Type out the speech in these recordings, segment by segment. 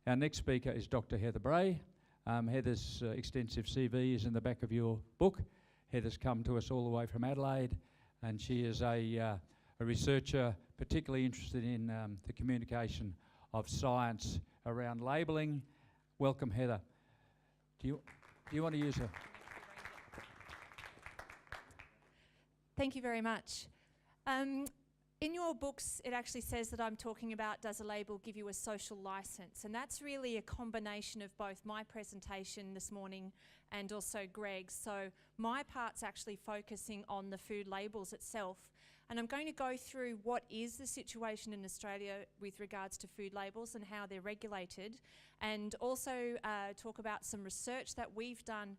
Our next speaker is Dr. Heather Bray. Heather's extensive CV is in the back of your book. Heather's come to us all the way from Adelaide, and she is a researcher particularly interested in the communication of science around labelling. Welcome, Heather. Do you want to use a... Thank you very much. In your books, it actually says that I'm talking about, does a label give you a social license? And that's really a combination of both my presentation this morning and also Greg's. So my part's actually focusing on the food labels itself. And I'm going to go through what is the situation in Australia with regards to food labels and how they're regulated, and also talk about some research that we've done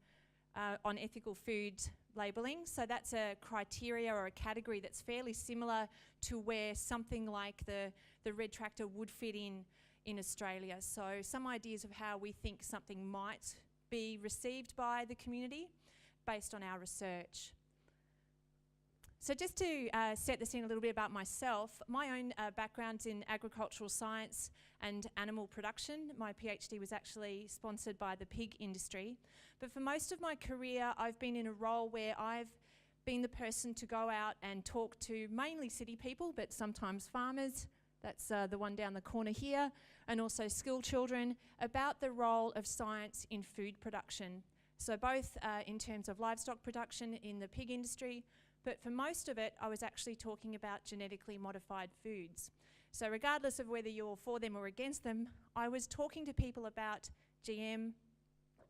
on ethical food labelling. So that's a criteria or a category that's fairly similar to where something like the red tractor would fit in Australia. So some ideas of how we think something might be received by the community based on our research. So just to set the scene a little bit about myself, my own background's in agricultural science and animal production. My PhD was actually sponsored by the pig industry. But for most of my career, I've been in a role where I've been the person to go out and talk to mainly city people, but sometimes farmers, that's the one down the corner here, and also school children, about the role of science in food production. So both in terms of livestock production in the pig industry, but for most of it, I was actually talking about genetically modified foods. So regardless of whether you're for them or against them, I was talking to people about GM,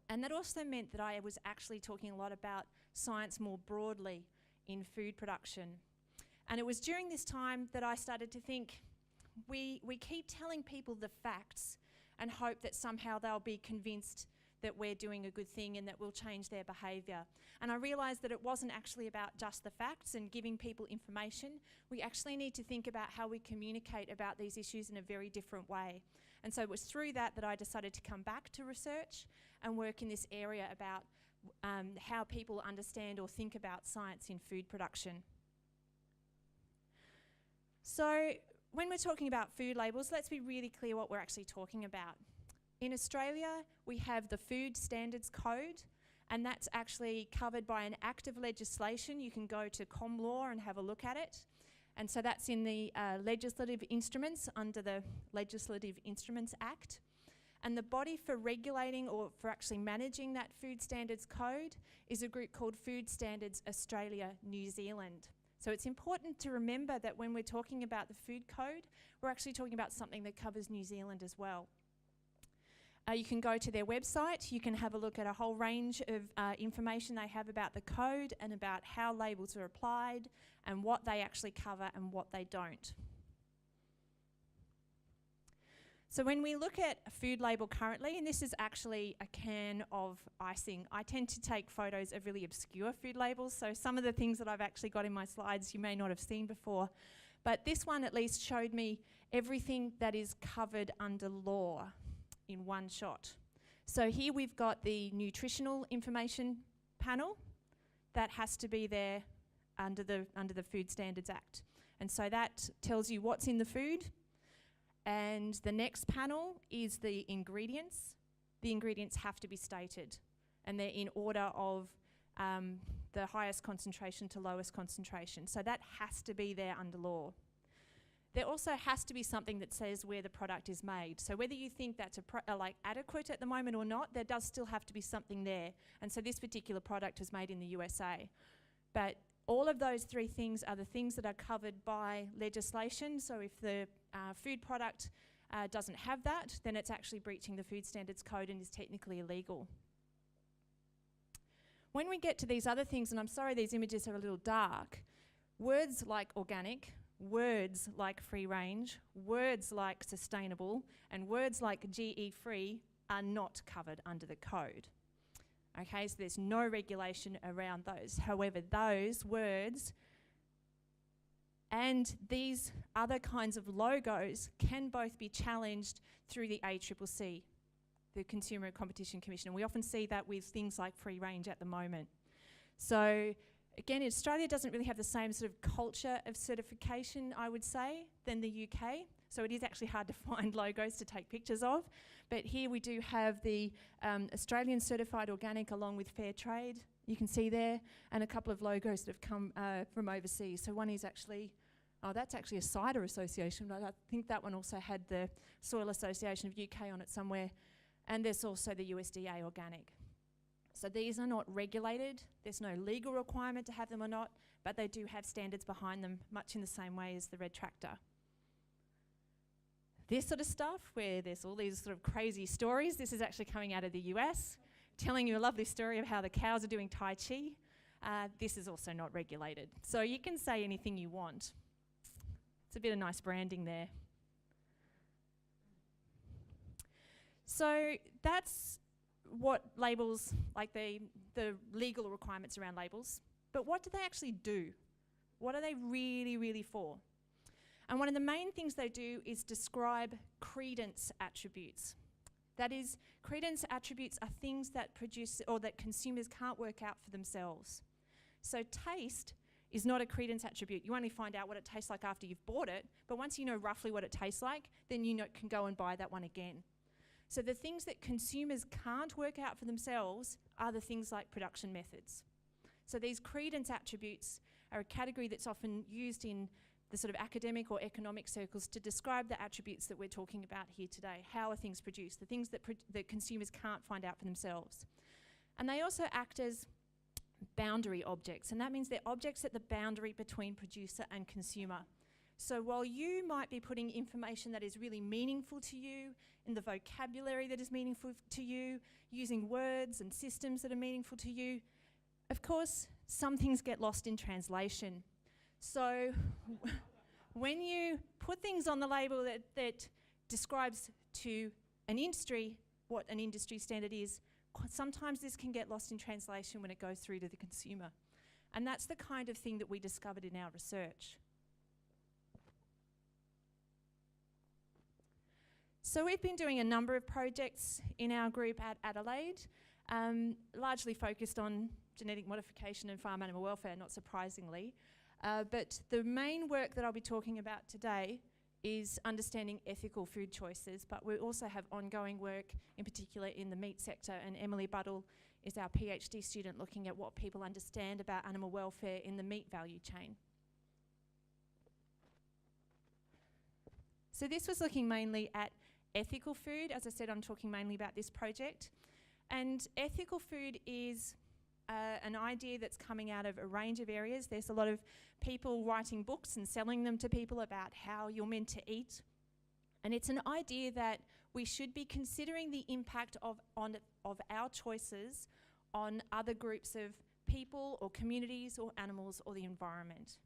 and that also meant that I was actually talking a lot about science more broadly in food production. And it was during this time that I started to think, we keep telling people the facts and hope that somehow they'll be convinced that we're doing a good thing and that we'll change their behaviour. And I realised that it wasn't actually about just the facts and giving people information. We actually need to think about how we communicate about these issues in a very different way. And so it was through that I decided to come back to research and work in this area about how people understand or think about science in food production. So when we're talking about food labels, let's be really clear what we're actually talking about. In Australia, we have the Food Standards Code, and that's actually covered by an act of legislation. You can go to ComLaw and have a look at it. And so that's in the legislative instruments under the Legislative Instruments Act. And the body for regulating or for actually managing that Food Standards Code is a group called Food Standards Australia New Zealand. So it's important to remember that when we're talking about the food code, we're actually talking about something that covers New Zealand as well. You can go to their website, you can have a look at a whole range of information they have about the code and about how labels are applied and what they actually cover and what they don't. So when we look at a food label currently, and this is actually a can of icing, I tend to take photos of really obscure food labels, so some of the things that I've actually got in my slides you may not have seen before, but this one at least showed me everything that is covered under law in one shot. So here we've got the nutritional information panel that has to be there under the Food Standards Act. And so that tells you what's in the food. And the next panel is the ingredients. The ingredients have to be stated, and they're in order of the highest concentration to lowest concentration. So that has to be there under law. There also has to be something that says where the product is made. So whether you think that's adequate at the moment or not, there does still have to be something there. And so this particular product was made in the USA. But all of those three things are the things that are covered by legislation. So if the food product doesn't have that, then it's actually breaching the Food Standards Code and is technically illegal. When we get to these other things, and I'm sorry these images are a little dark, words like organic, words like free range, words like sustainable, and words like GE-free are not covered under the code. Okay, so there's no regulation around those. However, those words and these other kinds of logos can both be challenged through the ACCC, the Consumer and Competition Commission. And we often see that with things like free range at the moment. So again, Australia doesn't really have the same sort of culture of certification, I would say, than the UK. so it is actually hard to find logos to take pictures of. But here we do have the Australian Certified Organic along with Fair Trade, you can see there, and a couple of logos that have come from overseas. So one is actually, that's actually a cider association, but I think that one also had the Soil Association of UK on it somewhere. And there's also the USDA Organic. So these are not regulated. There's no legal requirement to have them or not, but they do have standards behind them, much in the same way as the Red Tractor. This sort of stuff, where there's all these sort of crazy stories, this is actually coming out of the US, telling you a lovely story of how the cows are doing Tai Chi. This is also not regulated. So you can say anything you want. It's a bit of nice branding there. So that's what labels, like the legal requirements around labels. But what do they actually do? What are they really, really for? And one of the main things they do is describe credence attributes. That is, credence attributes are things that produce or that consumers can't work out for themselves. So taste is not a credence attribute. You only find out what it tastes like after you've bought it, but once you know roughly what it tastes like, then you can go and buy that one again. So the things that consumers can't work out for themselves are the things like production methods. So these credence attributes are a category that's often used in the sort of academic or economic circles to describe the attributes that we're talking about here today. How are things produced? The things that consumers can't find out for themselves. And they also act as boundary objects, and that means they're objects at the boundary between producer and consumer. So while you might be putting information that is really meaningful to you, in the vocabulary that is meaningful to you, using words and systems that are meaningful to you, of course, some things get lost in translation. So when you put things on the label that describes to an industry what an industry standard is, sometimes this can get lost in translation when it goes through to the consumer. And that's the kind of thing that we discovered in our research. So we've been doing a number of projects in our group at Adelaide, largely focused on genetic modification and farm animal welfare, not surprisingly. But the main work that I'll be talking about today is understanding ethical food choices, but we also have ongoing work, in particular in the meat sector, and Emily Buddle is our PhD student looking at what people understand about animal welfare in the meat value chain. So this was looking mainly at ethical food. As I said, I'm talking mainly about this project. And ethical food is an idea that's coming out of a range of areas. There's a lot of people writing books and selling them to people about how you're meant to eat. And it's an idea that we should be considering the impact of our choices on other groups of people or communities or animals or the environment.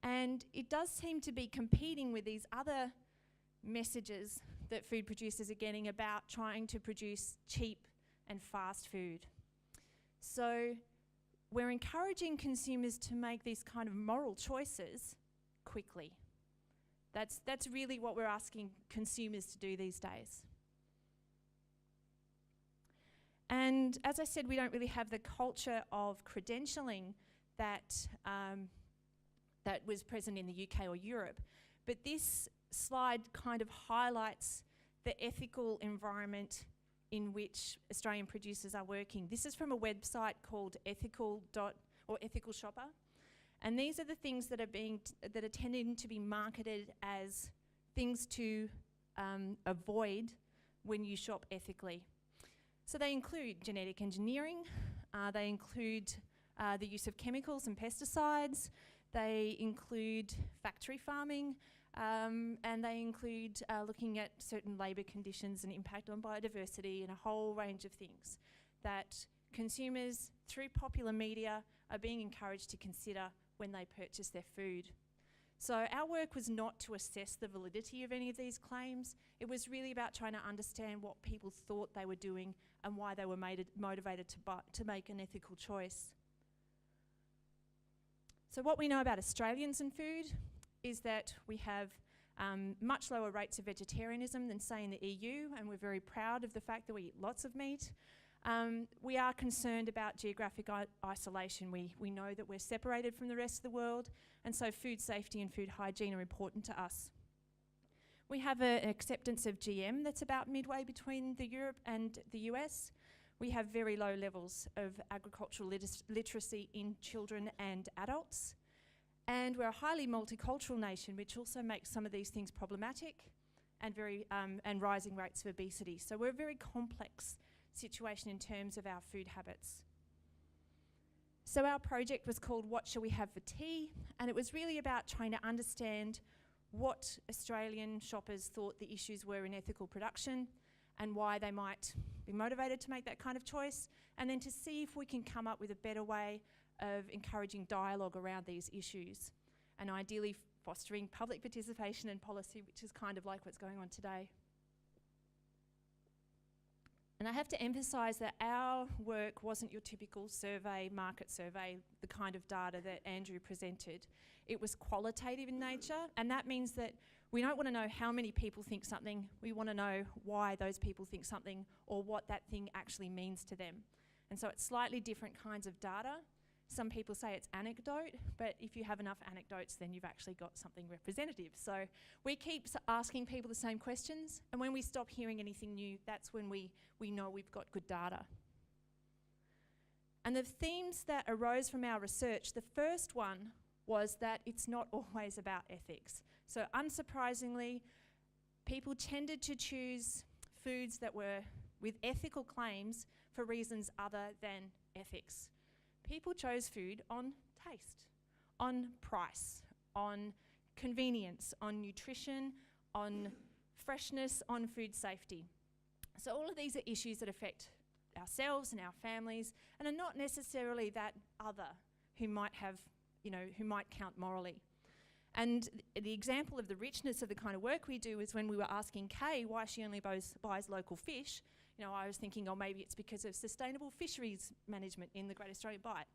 And it does seem to be competing with these other messages that food producers are getting about trying to produce cheap and fast food. So we're encouraging consumers to make these kind of moral choices quickly. That's really what we're asking consumers to do these days. And as I said, we don't really have the culture of credentialing that that was present in the UK or Europe. But this slide kind of highlights the ethical environment in which Australian producers are working. This is from a website called Ethical Shopper, and these are the things that are tending to be marketed as things to avoid when you shop ethically. So they include genetic engineering, they include the use of chemicals and pesticides, they include factory farming, and they include looking at certain labour conditions and impact on biodiversity and a whole range of things that consumers, through popular media, are being encouraged to consider when they purchase their food. So our work was not to assess the validity of any of these claims. It was really about trying to understand what people thought they were doing and why they were motivated to make an ethical choice. So what we know about Australians and food is that we have much lower rates of vegetarianism than, say, in the EU, and we're very proud of the fact that we eat lots of meat. We are concerned about geographic isolation. We know that we're separated from the rest of the world, and so food safety and food hygiene are important to us. We have an acceptance of GM that's about midway between the Europe and the US. We have very low levels of agricultural literacy in children and adults. And we're a highly multicultural nation, which also makes some of these things problematic, and and rising rates of obesity. So we're a very complex situation in terms of our food habits. So our project was called What Shall We Have for Tea? And it was really about trying to understand what Australian shoppers thought the issues were in ethical production and why they might be motivated to make that kind of choice, and then to see if we can come up with a better way of encouraging dialogue around these issues, and ideally fostering public participation and policy, which is kind of like what's going on today. And I have to emphasise that our work wasn't your typical survey, market survey, the kind of data that Andrew presented. It was qualitative in nature, and that means that we don't want to know how many people think something, we want to know why those people think something or what that thing actually means to them. And so it's slightly different kinds of data. Some people say it's anecdote, but if you have enough anecdotes, then you've actually got something representative. So we keep asking people the same questions, and when we stop hearing anything new, that's when we know we've got good data. And the themes that arose from our research, the first one was that it's not always about ethics. So unsurprisingly, people tended to choose foods that were with ethical claims for reasons other than ethics. People chose food on taste, on price, on convenience, on nutrition, on freshness, on food safety. So all of these are issues that affect ourselves and our families and are not necessarily that other who might have, who might count morally. And the example of the richness of the kind of work we do is when we were asking Kay why she only buys local fish. I was thinking, maybe it's because of sustainable fisheries management in the Great Australian Bight.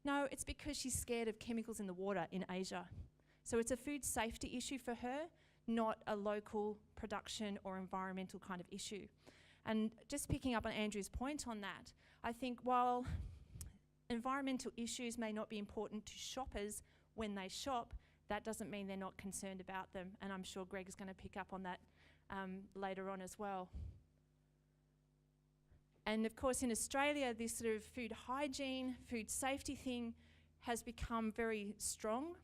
No, it's because she's scared of chemicals in the water in Asia. So it's a food safety issue for her, not a local production or environmental kind of issue. And just picking up on Andrew's point on that, I think while environmental issues may not be important to shoppers when they shop, that doesn't mean they're not concerned about them. And I'm sure Greg is going to pick up on that later on as well. And of course in Australia, this sort of food hygiene, food safety thing has become very strong.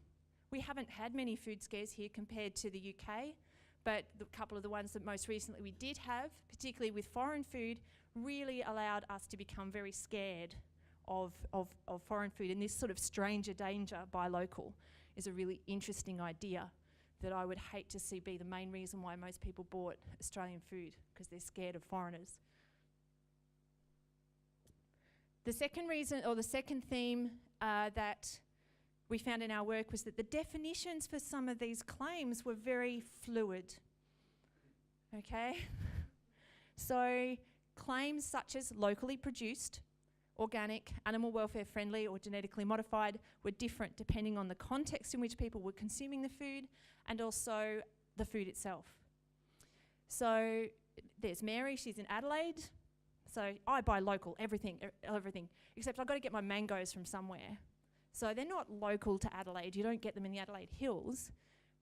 We haven't had many food scares here compared to the UK, but the couple of the ones that most recently we did have, particularly with foreign food, really allowed us to become very scared of foreign food. And this sort of stranger danger buy local is a really interesting idea that I would hate to see be the main reason why most people bought Australian food, because they're scared of foreigners. The second reason, or the second theme that we found in our work was that the definitions for some of these claims were very fluid. Okay? So claims such as locally produced, organic, animal welfare friendly or genetically modified were different depending on the context in which people were consuming the food and also the food itself. So there's Mary, she's in Adelaide. So I buy local, everything, except I've got to get my mangoes from somewhere. So they're not local to Adelaide. You don't get them in the Adelaide Hills.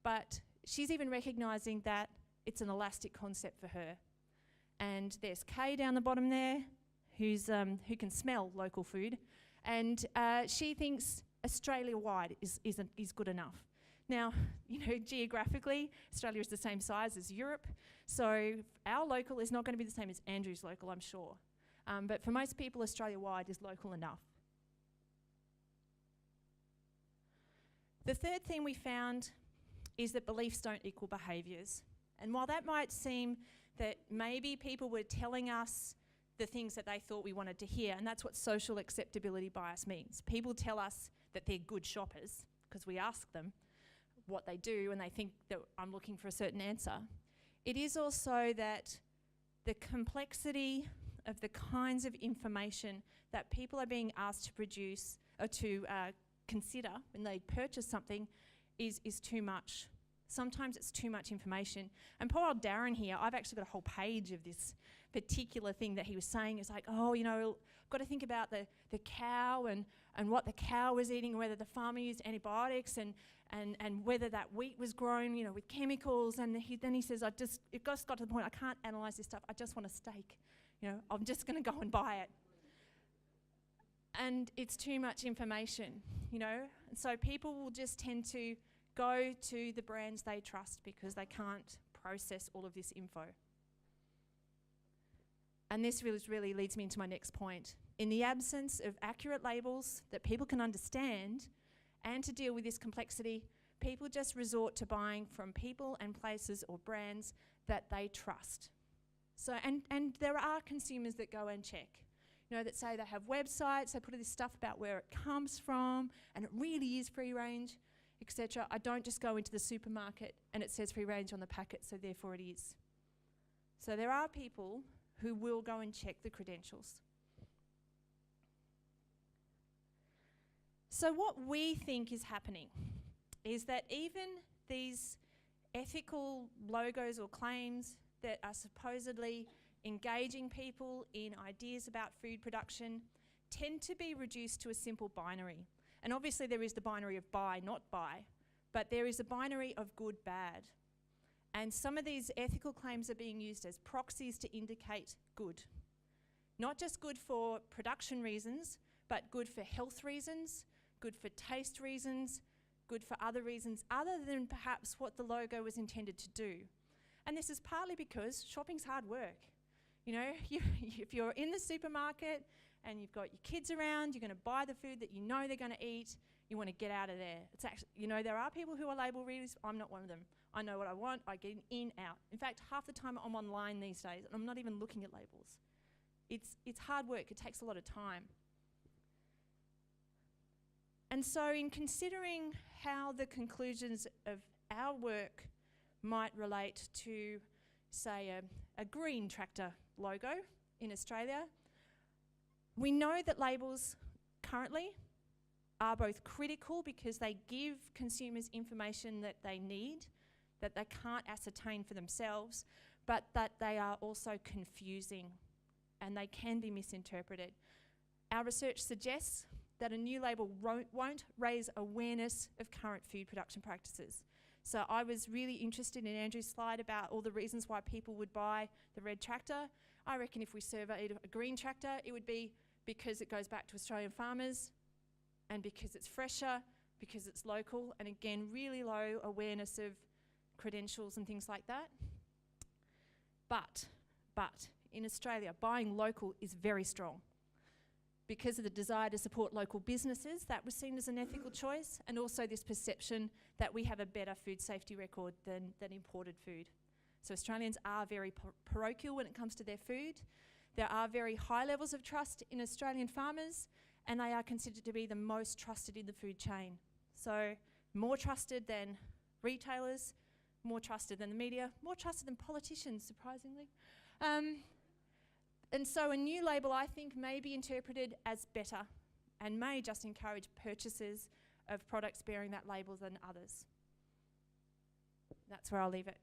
But she's even recognising that it's an elastic concept for her. And there's Kay down the bottom there, who can smell local food. And she thinks Australia-wide is good enough. Now, geographically, Australia is the same size as Europe. So our local is not going to be the same as Andrew's local, I'm sure. But for most people, Australia-wide is local enough. The third thing we found is that beliefs don't equal behaviours. And while that might seem that maybe people were telling us the things that they thought we wanted to hear, and that's what social acceptability bias means. People tell us that they're good shoppers because we ask them what they do and they think that I'm looking for a certain answer. It is also that the complexity of the kinds of information that people are being asked to produce or to consider when they purchase something is too much. Sometimes it's too much information. And poor old Darren here, I've actually got a whole page of this particular thing that he was saying. It's like, I've got to think about the cow and what the cow was eating, and whether the farmer used antibiotics, and and whether that wheat was grown, you know, with chemicals. And then he says, it just got to the point, I can't analyse this stuff. I just want a steak. You know, I'm just going to go and buy it. And it's too much information, you know. And so people will just tend to go to the brands they trust because they can't process all of this info. And this really leads me into my next point. In the absence of accurate labels that people can understand, and to deal with this complexity, people just resort to buying from people and places or brands that they trust. So, and there are consumers that go and check, you know, that say they have websites, they put all this stuff about where it comes from, and it really is free range, etc. I don't just go into the supermarket and it says free range on the packet, so therefore it is. So there are people who will go and check the credentials. So what we think is happening is that even these ethical logos or claims that are supposedly engaging people in ideas about food production tend to be reduced to a simple binary. And obviously there is the binary of buy, not buy, but there is a binary of good, bad. And some of these ethical claims are being used as proxies to indicate good. Not just good for production reasons, but good for health reasons, good for taste reasons, good for other reasons other than perhaps what the logo was intended to do. And this is partly because shopping's hard work. You know, if you're in the supermarket and you've got your kids around, you're going to buy the food that you know they're going to eat, you want to get out of there. It's actually, you know, there are people who are label readers. I'm not one of them. I know what I want, I get in, out. In fact, half the time I'm online these days and I'm not even looking at labels. It's hard work, it takes a lot of time. And so in considering how the conclusions of our work might relate to, say, a green tractor logo in Australia, we know that labels currently are both critical because they give consumers information that they need, that they can't ascertain for themselves, but that they are also confusing and they can be misinterpreted. Our research suggests that a new label won't raise awareness of current food production practices. So I was really interested in Andrew's slide about all the reasons why people would buy the red tractor. I reckon if we surveyed a green tractor, it would be because it goes back to Australian farmers and because it's fresher, because it's local, and again, really low awareness of credentials and things like that. But in Australia, buying local is very strong. Because of the desire to support local businesses, that was seen as an ethical choice, and also this perception that we have a better food safety record than imported food. So Australians are very parochial when it comes to their food. There are very high levels of trust in Australian farmers, and they are considered to be the most trusted in the food chain. So more trusted than retailers, more trusted than the media, more trusted than politicians, surprisingly. And so a new label, I think, may be interpreted as better and may just encourage purchases of products bearing that label than others. That's where I'll leave it.